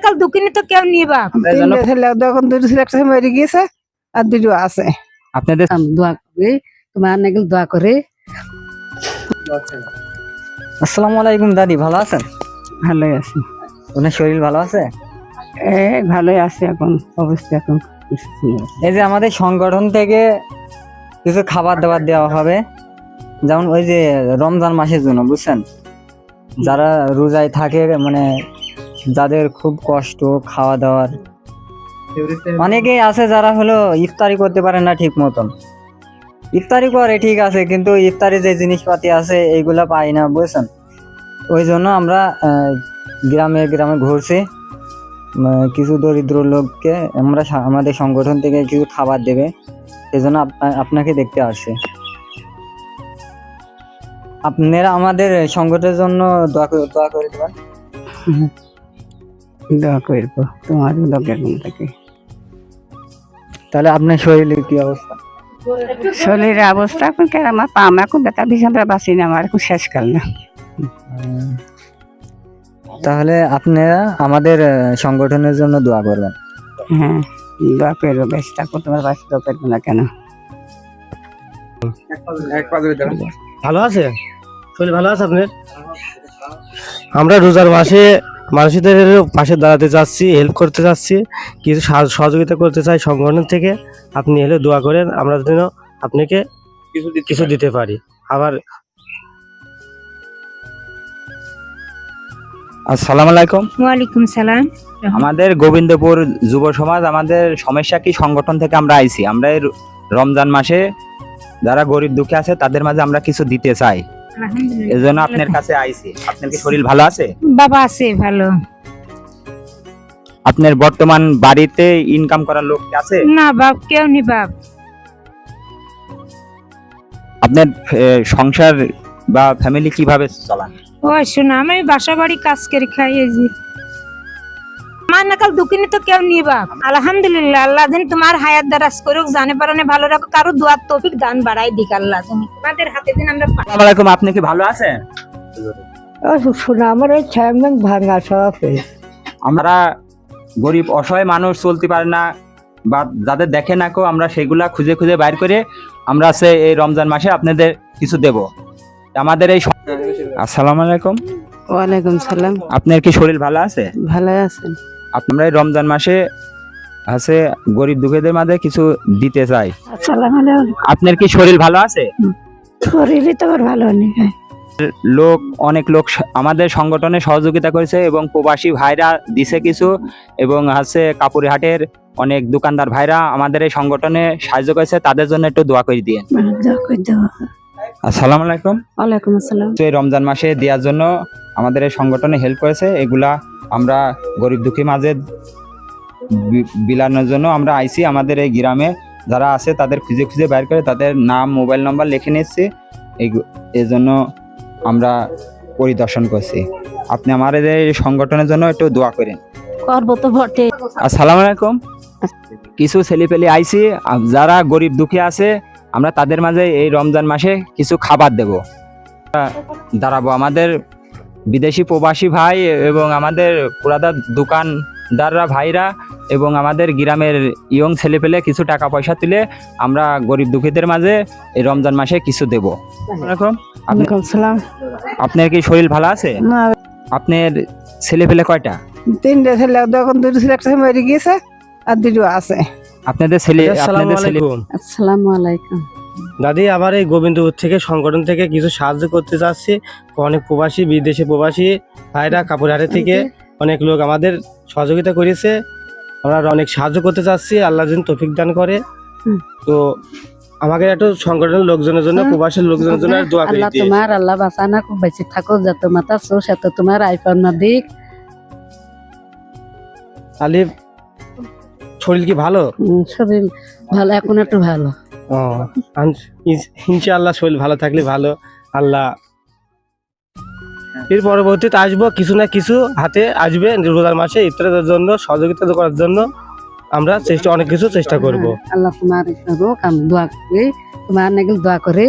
নাকাল দুকিনি তো কেউ নিবা এখন দুটো ছেলে একটা মরে গিয়েছে আর দুটো আছে। আপনাদের দোয়া করি, তোমার নাকি দোয়া করে। আসসালামু আলাইকুম দাদি, ভালো আছেন? ভালোই আছে, ওনার শরীর ভালো আছে? ভালোই আছে এখন অবস্থা এখন। এই যে আমাদের সংগঠন থেকে কিছু খাবার দাবার দেওয়া হবে, যেমন ওই যে রমজান মাসের জন্য, বুঝছেন, যারা রোজায় থাকে, মানে যাদের খুব কষ্ট খাওয়া দাওয়ার, অনেকেই আছে যারা হলো ইফতারি করতে পারে না ঠিক মতন। ইফতারি করে ঠিক আছে, কিন্তু ইফতারি যে জিনিসপাতি আছে এইগুলা পাই না, বুঝছেন। ওই জন্য আমরা গ্রামে গ্রামে ঘুরছি, কিছু দরিদ্র লোককে আমরা আমাদের সংগঠন থেকে কিছু খাবার দেবে, সেই জন্য আপনাকে দেখতে আসছে। আপনারা আমাদের সংগঠনের জন্য দোয়া করে দেবেন। দোয়া করবো তোমার লোকের মন থেকে। তাহলে আপনার শরীরের কি অবস্থা? শরীরের অবস্থা এখন কেন, আমার পা আমার এখন ব্যথা দিয়েছে, আমরা বাঁচি না, আমার এখন শেষকাল না। তাহলে আপনারা আমাদের সংগঠনের জন্য দোয়া করবেন। হ্যাঁ, দোয়া করবো, বেশ থাকো, তোমার বাঁচতে দোয়া করবো না কেন। ভালো আছে, শরীর ভালো আছে আপনার? আমরা রোজার মাসে মানুষদের পাশে দাঁড়াতে চাচ্ছি, হেল্প করতে চাচ্ছি, কিছু সহযোগিতা করতে চাই সংগঠন থেকে। আপনি এলে দোয়া করেন, আমরা যেন আপনাকে কিছু দিতে পারি। আবার আসসালামু আলাইকুম। ওয়ালাইকুম সালাম। আমাদের গোবিন্দপুর যুব সমাজ, আমাদের সমস্যা কি সংগঠন থেকে আমরা আইছি। আমরা এই রমজান মাসে যারা গরিব দুঃখী আছে তাদের মাঝে আমরা কিছু দিতে চাই, এই জন্য আপনার কাছে আইছি। আপনার কি শরীর ভালো আছে? বাবা আছে ভালো। আপনার বর্তমান বাড়িতে ইনকাম করার লোক কি আছে? না বাপ, কেউ নি বাপ। আপনার সংসার বা ফ্যামিলি কিভাবে চালান? ও শোনা, আমি বাসা বাড়ি কাজ করে খাই। এই যে আমার নাকাল দুকিনি তো কেউ নি বাপ। আলহামদুলিল্লাহ, আল্লাহ দিন তোমার হায়াত দারাজ করুক, জানে পারানে ভালো রাখো, কারো দোয়ার তৌফিক দান বাড়াই দিক আল্লাহ। তোমাদের হাতে দিন আমরা। আসসালামু আলাইকুম, আপনি কি ভালো আছেন? শোনা, আমার এই ঠ্যাং ভাঙা সব। আমরা গরিব অসহায় মানুষ, চলতে পারে না বা যাদের দেখে না কেউ, আমরা সেগুলা খুঁজে খুঁজে বাইর করে আমরা এই রমজান মাসে আপনাদের কিছু দেব। আমাদের এই আসসালামু আলাইকুম। ওয়ালাইকুম সালাম। আপনার কি শরীর ভালো আছে? ভালো আছেন? আমরা এই রমজান মাসে গরিব দুঃখীদের মাঝে কিছু দিতে চাই। আসসালামু আলাইকুম। আপনার কি শরীর ভালো আছে? শরীরই তো আমার ভালো নেই। অনেক লোক আমাদের সংগঠনে সহযোগিতা করেছে এবং প্রবাসী ভাইরা দিছে কিছু, এবং কাপুরিহাটের অনেক দোকানদার ভাইরা আমাদের এই সংগঠনে সাহায্য করেছে, তাদের জন্য একটু দোয়া করে দিয়েন। আসসালামু আলাইকুম। ওয়ালাইকুম আসসালাম। এই রমজান মাসে দেওয়ার জন্য আমাদের এই সংগঠনে হেল্প করেছে, এগুলা আমরা গরিব দুঃখী মাঝে বিলানোর জন্য আমরা আইছি। আমাদের এই গ্রামে যারা আছে তাদের খুঁজে খুঁজে বাইর করে তাদের নাম মোবাইল নাম্বার লিখে নিচ্ছি, এই জন্য আমরা পরিদর্শন করছি। আপনি আমাদের এই সংগঠনের জন্য একটু দোয়া করেন। করবো তো বটে। আসসালামু আলাইকুম। কিছু ছেলেপেলে আইছি যারা গরিব দুঃখী আছে, আমরা তাদের মাঝে এই রমজান মাসে কিছু খাবার দেব, দাঁড়াবো। আমাদের বিদেশি প্রবাসী ভাই এবং আমাদের পুরাদার দোকানদাররা ভাইরা এবং আমাদের গ্রামের ইয়ং ছেলেপেলে কিছু টাকা পয়সা তুলে আমরা গরিব দুঃখীদের মাঝে এই রমজান মাসে কিছু দেব। আপনার কি শরীর ভালো আছে? আপনার ছেলেপেলে কয়টা? তিনটে ছেলে, এখন দুটো ছেলে একটা মরে গিয়েছে আর দুটো আছে। আপনাদের ছেলে? আসসালামু আলাইকুম। দাদি, আমার এই গোবিন্দপুর থেকে সংগঠন থেকে কিছু সাহায্য করতে চাচ্ছি। অনেক প্রবাসী, বিদেশি প্রবাসী ভাইরা কাপুরহাটে থেকে অনেক লোক আমাদের সহযোগিতা করেছে, আমরা অনেক সাহায্য করতে চাচ্ছি, আল্লাহ যেন তৌফিক দান করে। তো আমাকে একটু সংগঠনের লোকজনের জন্য, প্রবাসীর লোকজনের জন্য দোয়া করে দিন। তোমার আল্লাহ বাঁচানা, খুব বেঁচে থাকো, যত মাথা সোস এত তোমার আইফোন না দিক। আলিফ, শরীর কি ভালো? শরীর ভালো, এখন একটু ভালো। ইনশাআল্লাহ শরীর ভালো থাকলে ভালো। আল্লাহ এর পরবর্তীতে আসবো, কিছু না কিছু হাতে আসবে রোজার মাসে ইফতারের জন্য, সহযোগিতা করার জন্য আমরা অনেক কিছু চেষ্টা করব। আল্লাহ তোমার রোগ আমি দোয়া করি, তোমার নাকি দোয়া করে।